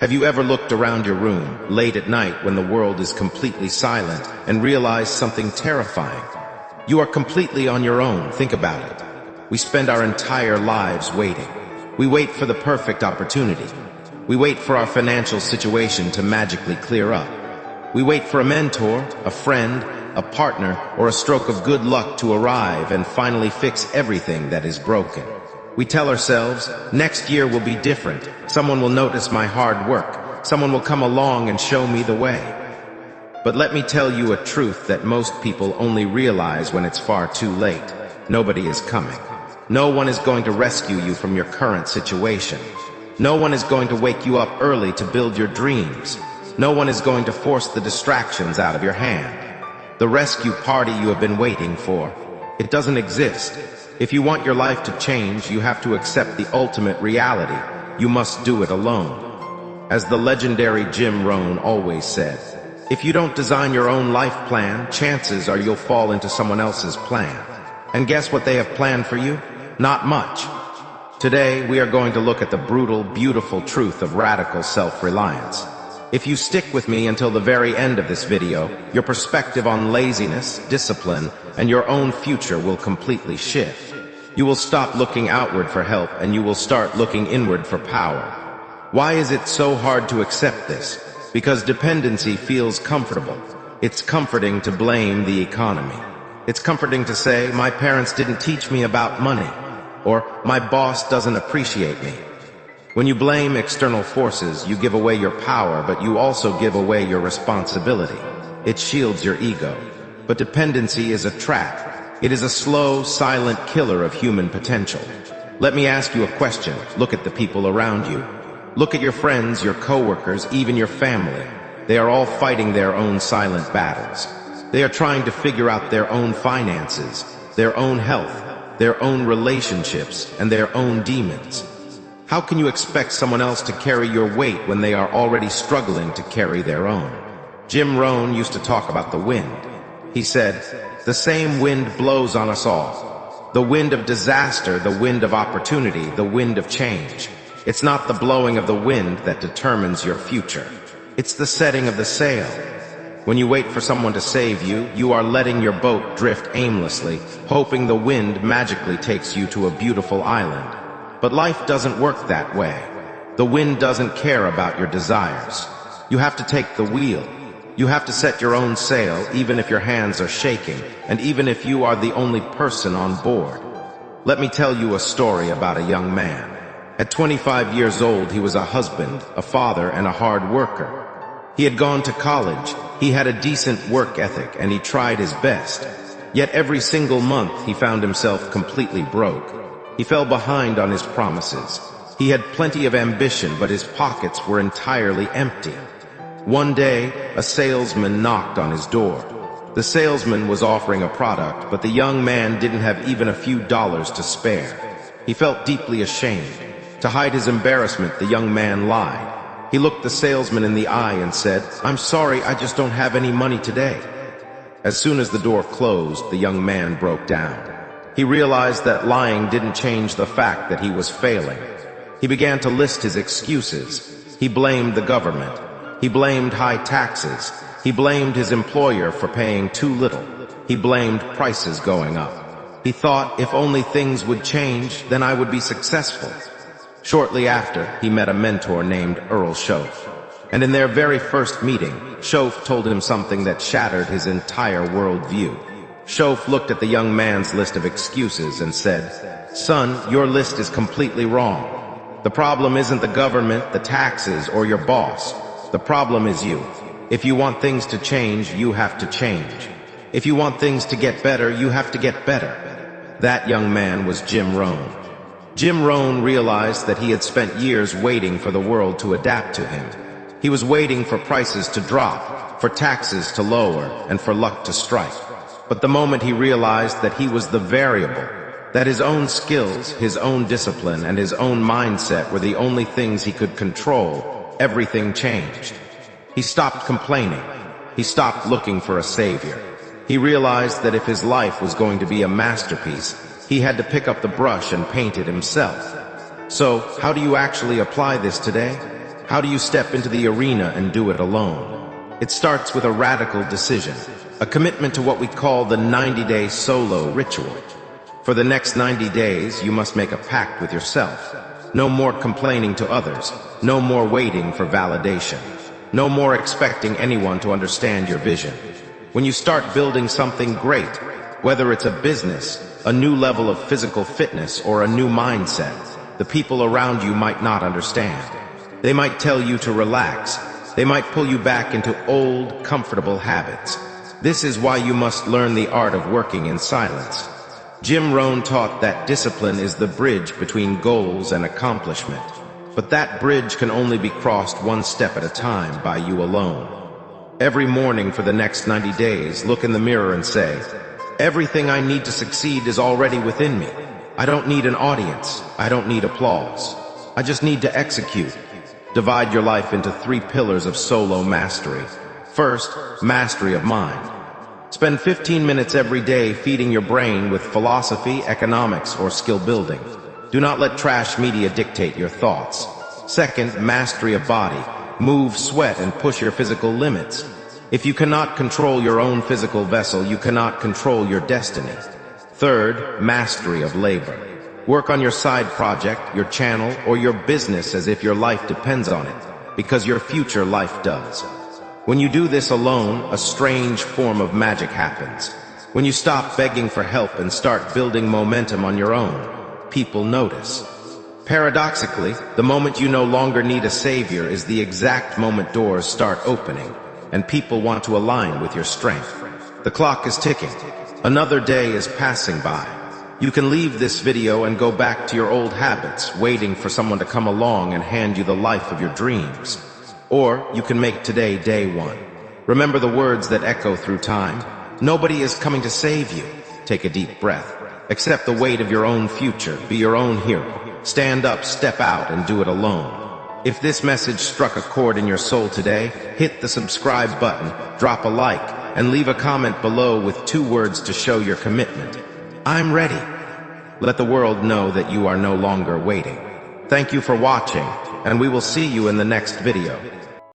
Have you ever looked around your room, late at night when the world is completely silent, and realized something terrifying? You are completely on your own. Think about it. We spend our entire lives waiting. We wait for the perfect opportunity. We wait for our financial situation to magically clear up. We wait for a mentor, a friend, a partner, or a stroke of good luck to arrive and finally fix everything that is broken. We tell ourselves, next year will be different. Someone will notice my hard work. Someone will come along and show me the way. But let me tell you a truth that most people only realize when it's far too late. Nobody is coming. No one is going to rescue you from your current situation. No one is going to wake you up early to build your dreams. No one is going to force the distractions out of your hand. The rescue party you have been waiting for, it doesn't exist. If you want your life to change, you have to accept the ultimate reality. You must do it alone. As the legendary Jim Rohn always said, if you don't design your own life plan, chances are you'll fall into someone else's plan. And guess what they have planned for you? Not much. Today, we are going to look at the brutal, beautiful truth of radical self-reliance. If you stick with me until the very end of this video, your perspective on laziness, discipline, and your own future will completely shift. You will stop looking outward for help and you will start looking inward for power. Why is it so hard to accept this? Because dependency feels comfortable. It's comforting to blame the economy. It's comforting to say, my parents didn't teach me about money, or my boss doesn't appreciate me. When you blame external forces, you give away your power, but you also give away your responsibility. It shields your ego. But dependency is a trap. It is a slow, silent killer of human potential. Let me ask you a question. Look at the people around you. Look at your friends, your coworkers, even your family. They are all fighting their own silent battles. They are trying to figure out their own finances, their own health, their own relationships, and their own demons. How can you expect someone else to carry your weight when they are already struggling to carry their own? Jim Rohn used to talk about the wind. He said, the same wind blows on us all. The wind of disaster, the wind of opportunity, the wind of change. It's not the blowing of the wind that determines your future. It's the setting of the sail. When you wait for someone to save you, you are letting your boat drift aimlessly, hoping the wind magically takes you to a beautiful island. But life doesn't work that way. The wind doesn't care about your desires. You have to take the wheel. You have to set your own sail, even if your hands are shaking, and even if you are the only person on board. Let me tell you a story about a young man. At 25 years old, he was a husband, a father, and a hard worker. He had gone to college, he had a decent work ethic, and he tried his best. Yet every single month he found himself completely broke. He fell behind on his promises. He had plenty of ambition, but his pockets were entirely empty. One day, a salesman knocked on his door. The salesman was offering a product, but the young man didn't have even a few dollars to spare. He felt deeply ashamed. To hide his embarrassment, the young man lied. He looked the salesman in the eye and said, "I'm sorry, I just don't have any money today." As soon as the door closed, the young man broke down. He realized that lying didn't change the fact that he was failing. He began to list his excuses. He blamed the government. He blamed high taxes. He blamed his employer for paying too little. He blamed prices going up. He thought, if only things would change, then I would be successful. Shortly after, he met a mentor named Earl Schoaf. And in their very first meeting, Schoaf told him something that shattered his entire worldview. Schoaf looked at the young man's list of excuses and said, "Son, your list is completely wrong. The problem isn't the government, the taxes, or your boss. The problem is you. If you want things to change, you have to change. If you want things to get better, you have to get better." That young man was Jim Rohn. Jim Rohn realized that he had spent years waiting for the world to adapt to him. He was waiting for prices to drop, for taxes to lower, and for luck to strike. But the moment he realized that he was the variable, that his own skills, his own discipline, and his own mindset were the only things he could control, everything changed. He stopped complaining. He stopped looking for a savior. He realized that if his life was going to be a masterpiece, he had to pick up the brush and paint it himself. So, how do you actually apply this today? How do you step into the arena and do it alone? It starts with a radical decision, a commitment to what we call the 90-day solo ritual. For the next 90 days, you must make a pact with yourself. No more complaining to others. No more waiting for validation. No more expecting anyone to understand your vision. When you start building something great, whether it's a business, a new level of physical fitness, or a new mindset, the people around you might not understand. They might tell you to relax. They might pull you back into old, comfortable habits. This is why you must learn the art of working in silence. Jim Rohn taught that discipline is the bridge between goals and accomplishment. But that bridge can only be crossed one step at a time by you alone. Every morning for the next 90 days, look in the mirror and say, "Everything I need to succeed is already within me. I don't need an audience. I don't need applause. I just need to execute." Divide your life into 3 pillars of solo mastery. First, mastery of mind. Spend 15 minutes every day feeding your brain with philosophy, economics, or skill building. Do not let trash media dictate your thoughts. Second, mastery of body. Move, sweat, and push your physical limits. If you cannot control your own physical vessel, you cannot control your destiny. Third, mastery of labor. Work on your side project, your channel, or your business as if your life depends on it, because your future life does. When you do this alone, a strange form of magic happens. When you stop begging for help and start building momentum on your own, people notice. Paradoxically, the moment you no longer need a savior is the exact moment doors start opening, and people want to align with your strength. The clock is ticking. Another day is passing by. You can leave this video and go back to your old habits, waiting for someone to come along and hand you the life of your dreams. Or you can make today day one. Remember the words that echo through time. Nobody is coming to save you. Take a deep breath. Accept the weight of your own future. Be your own hero. Stand up, step out, and do it alone. If this message struck a chord in your soul today, hit the subscribe button, drop a like, and leave a comment below with 2 words to show your commitment. I'm ready. Let the world know that you are no longer waiting. Thank you for watching, and we will see you in the next video.